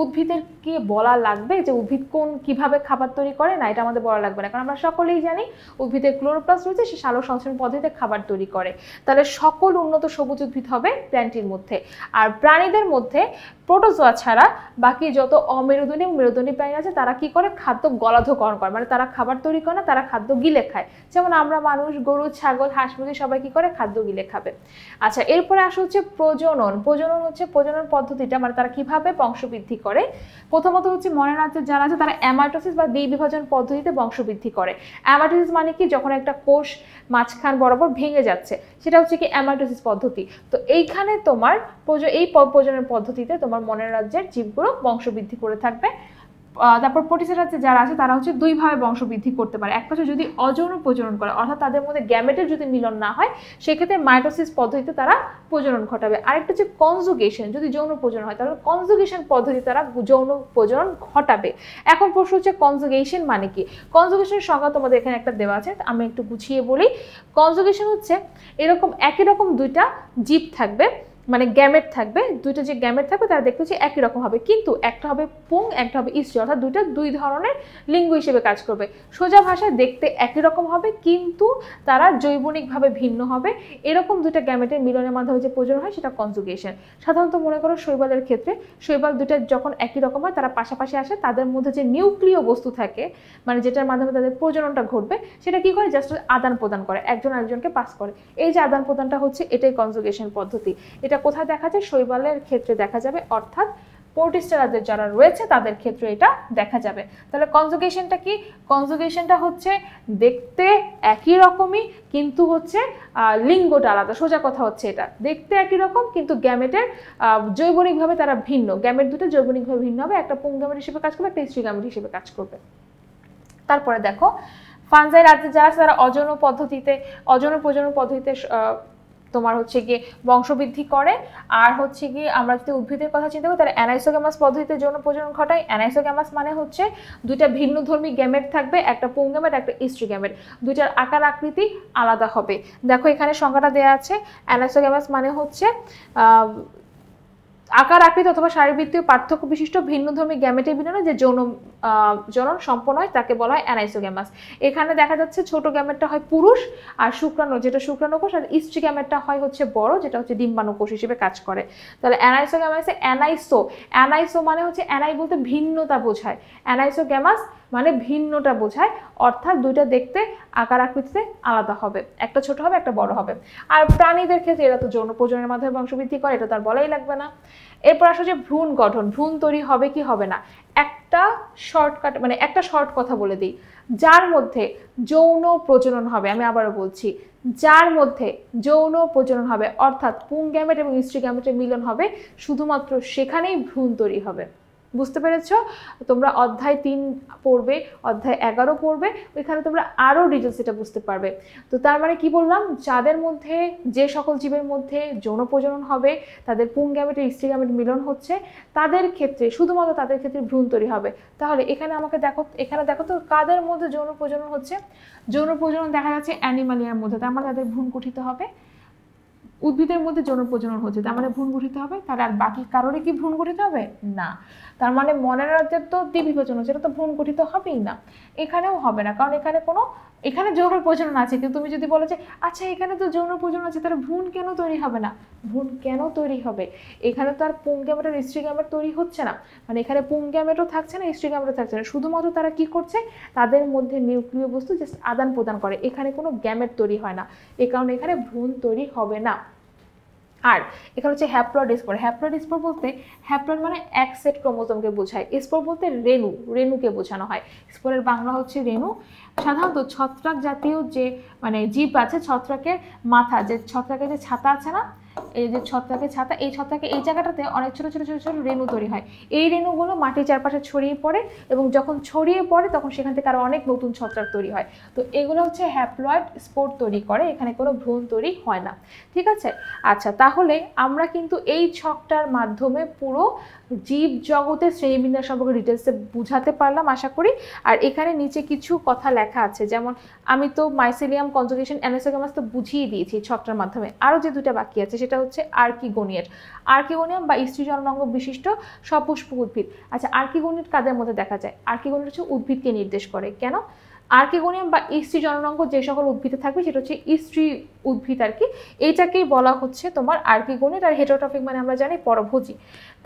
উদ্ভিদের কি বলা লাগবে যে উদ্ভিদ কিভাবে খাবার তৈরি করে? না, এটা আমাদের বলা লাগবে না, কারণ আমরা সকলেই জানি উদ্ভিদের ক্লোরোপ্লাস্ট রয়েছে, সে সালোক সংশ্লেষণ পদ্ধতিতে খাবার তৈরি করে। তাহলে সকল উন্নত সবুজ উদ্ভিদ হবে প্ল্যান্টের মধ্যে। আর প্রাণীদের মধ্যে প্রোটোজোয়া ছাড়া বাকি যত অমেরুদণ্ডী এবং মেরুদণ্ডী প্রাণী আছে তারা কি করে? খাদ্য গলাধঃকরণ করে, মানে তারা খাবার তৈরি করে না, তারা খাদ্য গিলে খায়। যেমন আমরা মানুষ, গরু, ছাগল, হাঁস, মুরগি সবাই কি করে? খাদ্য গিলে খাবে। আচ্ছা, এরপরে আসা হচ্ছে প্রজনন পদ্ধতিটা, মানে তারা কিভাবে বংশবৃদ্ধি করে। প্রথমত হচ্ছে মনের রাজ্যে যারা আছে তারা অ্যামাইটোসিস বা দ্বিবিভাজন পদ্ধতিতে বংশবৃদ্ধি করে। অ্যামাইটোসিস মানে কি? যখন একটা কোষ মাঝখান বরাবর ভেঙে যাচ্ছে, সেটা হচ্ছে কি অ্যামাইটোসিস পদ্ধতি। তো এইখানে তোমার এই প্রজনন পদ্ধতিতে তোমার মনের রাজ্যের জীবগুলো বংশবৃদ্ধি করে থাকবে। তারপর প্রোটিস্টারাতে যারা আছে তারা হচ্ছে দুইভাবে বংশবৃদ্ধি করতে পারে। একটা হচ্ছে যদি অযৌন প্রজনন করে, অর্থাৎ তাদের মধ্যে গ্যামেটের যদি মিলন না হয় সেক্ষেত্রে মাইটোসিস পদ্ধতিতে তারা প্রজনন ঘটাবে। আরেকটা হচ্ছে কনজুগেশন, যদি যৌন প্রজনন হয় তাহলে কনজুগেশন পদ্ধতিতে তারা যৌন প্রজনন ঘটাবে। এখন প্রশ্ন হচ্ছে কনজুগেশন মানে কি? কনজুগেশনের সংজ্ঞা তোমাদের এখানে একটা দেওয়া আছে, আমি একটু গুছিয়ে বলি। কনজুগেশন হচ্ছে এরকম একই রকম দুইটা জীব থাকবে, মানে গ্যামেট থাকবে, দুইটা যে গ্যামেট থাকবে তারা দেখতে হচ্ছে একই রকম হবে, কিন্তু একটা হবে পুং একটা হবে স্ত্রী, অর্থাৎ দুই ধরনের লিঙ্গ হিসেবে কাজ করবে। সোজা ভাষায় দেখতে একই রকম হবে কিন্তু তারা জৈবনিকভাবে ভিন্ন হবে। এরকম দুইটা গ্যামেটের মিলনের মাধ্যমে যে প্রজনন হয় সেটা কনজুগেশন। সাধারণত মনে করো শৈবালের ক্ষেত্রে শৈবাল দুইটা যখন একই রকম হয় তারা পাশাপাশি আসে, তাদের মধ্যে যে নিউক্লিয় বস্তু থাকে মানে যেটার মাধ্যমে তাদের প্রজননটা ঘটবে সেটা কি করে, জাস্ট আদান প্রদান করে, একজন আরেকজনকে পাস করে। এই যে আদান প্রদানটা হচ্ছে এটাই কনজুগেশন পদ্ধতি। এটা কোথায় দেখা যায়? শৈবালের ক্ষেত্রে দেখা যাবে, অর্থাৎ প্রোটিস্টারাদের যারা রয়েছে তাদের ক্ষেত্রে এটা দেখা যাবে। তাহলে কনজুগেশনটা কি? কনজুগেশনটা হচ্ছে দেখতে একই রকমই কিন্তু হচ্ছে লিঙ্গটা আলাদা। সোজা কথা হচ্ছে এটা দেখতে একই রকম কিন্তু গ্যামেটের জৈবনিকভাবে তারা ভিন্ন। গ্যামেট দুটো জৈবনিকভাবে ভিন্ন হবে, একটা পুং গ্যামেট হিসেবে কাজ করবে, একটা স্ত্রী গ্যামেট হিসেবে কাজ করবে। তারপরে দেখো ফানজাই রাজ্যে যারা আছে তারা অযৌন প্রজনন পদ্ধতিতে তোমার হচ্ছে গিয়ে বংশবৃদ্ধি করে। আর হচ্ছে গিয়ে আমরা যদি উদ্ভিদের কথা চিন্তা করি তাহলে অ্যানাইসোগ্যামাস পদ্ধতিতে যৌন প্রজনন ঘটায়। অ্যানাইসোগ্যামাস মানে হচ্ছে দুইটা ভিন্নধর্মী গ্যামেট থাকবে, একটা পুং গ্যামেট একটা স্ত্রী গ্যামেট, দুইটার আকার আকৃতি আলাদা হবে। দেখো এখানে সংজ্ঞাটা দেওয়া আছে, অ্যানাইসোগ্যামাস মানে হচ্ছে আকার আকৃতি অথবা শারীরবৃত্তীয় পার্থক্য বিশিষ্ট ভিন্নধর্মী গ্যামেটের মিলনে যে জনন সম্পন্ন হয় তাকে বলা হয় অ্যানাইসোগ্যামাস। এখানে দেখা যাচ্ছে ছোট গ্যামেটটা হয় পুরুষ আর শুক্রাণু যেটা শুক্রাণুকোষ, আর স্ত্রী গ্যামেটটা হয় হচ্ছে বড় যেটা হচ্ছে ডিম্বাণুকোষ হিসেবে কাজ করে। তাহলে অ্যানাইসোগ্যামাসে অ্যানাইসো মানে হচ্ছে অ্যানাই বলতে ভিন্নতা বোঝায়, অ্যানাইসোগ্যামাস মানে ভিন্নটা বোঝায়, অর্থাৎ দুইটা দেখতে আকার আকৃতিতে আলাদা হবে, একটা ছোট হবে একটা বড় হবে। আর প্রাণীদের ক্ষেত্রে এরা তো যৌন প্রজননের মাধ্যমে বংশবৃদ্ধি করে, এটা তার বলাই লাগবে না। এরপর আসলে যে ভ্রূণ গঠন, ভ্রূণ তৈরি হবে কি হবে না, একটা শর্টকাট মানে একটা শর্ট কথা বলে দিই, যার মধ্যে যৌন প্রজনন হবে, আমি আবারও বলছি, যার মধ্যে যৌন প্রজনন হবে অর্থাৎ পুং গ্যামেট এবং স্ত্রী গ্যামেটের মিলন হবে শুধুমাত্র সেখানেই ভ্রূণ তৈরি হবে। বুঝতে পেরেছ? তোমরা অধ্যায় 3 পড়বে, অধ্যায় 11 পড়বে, ওইখানে তোমরা আরও ডিটেলস এটা বুঝতে পারবে। তো তার মানে কি বললাম, যাদের মধ্যে যে সকল জীবের মধ্যে যৌন প্রজনন হবে তাদের পুং গ্যামেটের স্ত্রী গ্যামেট মিলন হচ্ছে তাদের ক্ষেত্রে শুধুমাত্র তাদের ক্ষেত্রে ভ্রূণ তৈরি হবে। তাহলে এখানে দেখো তো কাদের মধ্যে যৌন প্রজনন হচ্ছে। যৌন প্রজনন দেখা যাচ্ছে অ্যানিমালিয়ার মধ্যে, তার মানে তাদের ভ্রূণ গঠিত হবে। উদ্ভিদের মধ্যে যৌন প্রজনন হচ্ছে তার মানে ভ্রূণ গঠিত হবে, তার আর বাকি কারোরই কি ভ্রূণ গঠিত হবে না। তার মানে মনের রাজ্যের তো দ্বিবিভাজন হচ্ছে, এটা তো ভ্রূণ গঠিত হবেই না, এখানেও হবে না, কারণ এখানে যৌন প্রজনন আছে। কিন্তু তুমি যদি বলো যে আচ্ছা এখানে তো যৌন প্রজনন আছে তাহলে ভ্রূণ কেন তৈরি হবে না, ভ্রূণ কেন তৈরি হবে? এখানে তো আর পুং গ্যামেট আর স্ত্রী গ্যামেট তৈরি হচ্ছে না, মানে এখানে পুং গ্যামেটও থাকছে না স্ত্রী গ্যামেটও থাকছে না, শুধুমাত্র তারা কি করছে, তাদের মধ্যে নিউক্লিয় বস্তু জাস্ট আদান প্রদান করে, এখানে কোনো গ্যামেট তৈরি হয় না, এই কারণে এখানে ভ্রূণ তৈরি হবে না। আর এখানে হচ্ছে হ্যাপ্লয়েড স্পোর। হ্যাপ্লয়েড স্পোর বলতে হ্যাপ্লয়েড মানে এক সেট ক্রোমোজোমকে বোঝায়, স্পোর বলতে রেণুকে বোঝানো হয়। স্পোরের বাংলা হচ্ছে রেণু। সাধারণত ছত্রাক জাতীয় যে মানে জীব আছে, ছত্রাকের মাথা যে ছত্রাকের যে ছাতা আছে না, এই যে ছত্রাকের ছাতা, এই ছত্রাকের এই জায়গাটাতে অনেক ছোট ছোট ছোট ছোট রেণু তৈরি হয়। এই রেণুগুলো মাটির চারপাশে ছড়িয়ে পড়ে এবং যখন ছড়িয়ে পড়ে তখন সেখান থেকে আরো অনেক নতুন ছত্রাক তৈরি হয়। তো এগুলো হচ্ছে হ্যাপ্লয়েড স্পোর তৈরি করে, এখানে কোনো ভ্রূণ তৈরি হয় না। ঠিক আছে? আচ্ছা, তাহলে আমরা কিন্তু এই ছকটার মাধ্যমে পুরো জীব জগতের শ্রেণীবিন্যাস সম্পর্কে ডিটেলসে বুঝাতে পারলাম আশা করি। আর এখানে নিচে কিছু কথা লেখা আছে, যেমন আমি তো মাইসেলিয়াম, কনজুগেশন, অ্যানাইসোগ্যামাস তো বুঝিয়ে দিয়েছি ছকটার মাধ্যমে। আরও যে দুটা বাকি আছে সেটা হচ্ছে আর্কিগোনিয়াম বা স্ত্রী জননাঙ্গ বিশিষ্ট সপুষ্পক উদ্ভিদ। আচ্ছা, আর্কিগোনিয়াম কাদের মধ্যে দেখা যায়? আর্কিগোনিয়াম হচ্ছে উদ্ভিদকে নির্দেশ করে। কেন? আর্কিগোনিয়াম বা স্ত্রী জননাঙ্গ যে সকল উদ্ভিদে থাকবে সেটা হচ্ছে স্ত্রী উদ্ভিদ আর কি, এইটাকেই বলা হচ্ছে তোমার আর্কিগোনিয়াম। আর হেটারোট্রফিক মানে আমরা জানি পরভোজী।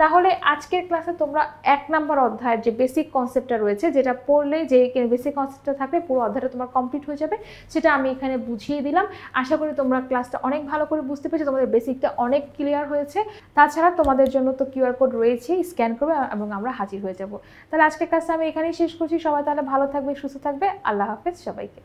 তাহলে আজকের ক্লাসে তোমরা 1 নম্বর অধ্যায়ের যে বেসিক কনসেপ্টটা রয়েছে, যেটা পড়লে যে বেসিক কনসেপ্টটা থাকলে পুরো অধ্যায়টা তোমার কমপ্লিট হয়ে যাবে, সেটা আমি এখানে বুঝিয়ে দিলাম। আশা করি তোমরা ক্লাসটা অনেক ভালো করে বুঝতে পেরেছো, তোমাদের বেসিকটা অনেক ক্লিয়ার হয়েছে। তাছাড়া তোমাদের জন্য তো কিউআর কোড রয়েছে, স্ক্যান করবে এবং আমরা হাজির হয়ে যাব। তাহলে আজকের ক্লাসটা আমি এখানেই শেষ করছি। সবাই তাহলে ভালো থাকবে, সুস্থ থাকবে। আল্লাহ হাফেজ সবাইকে।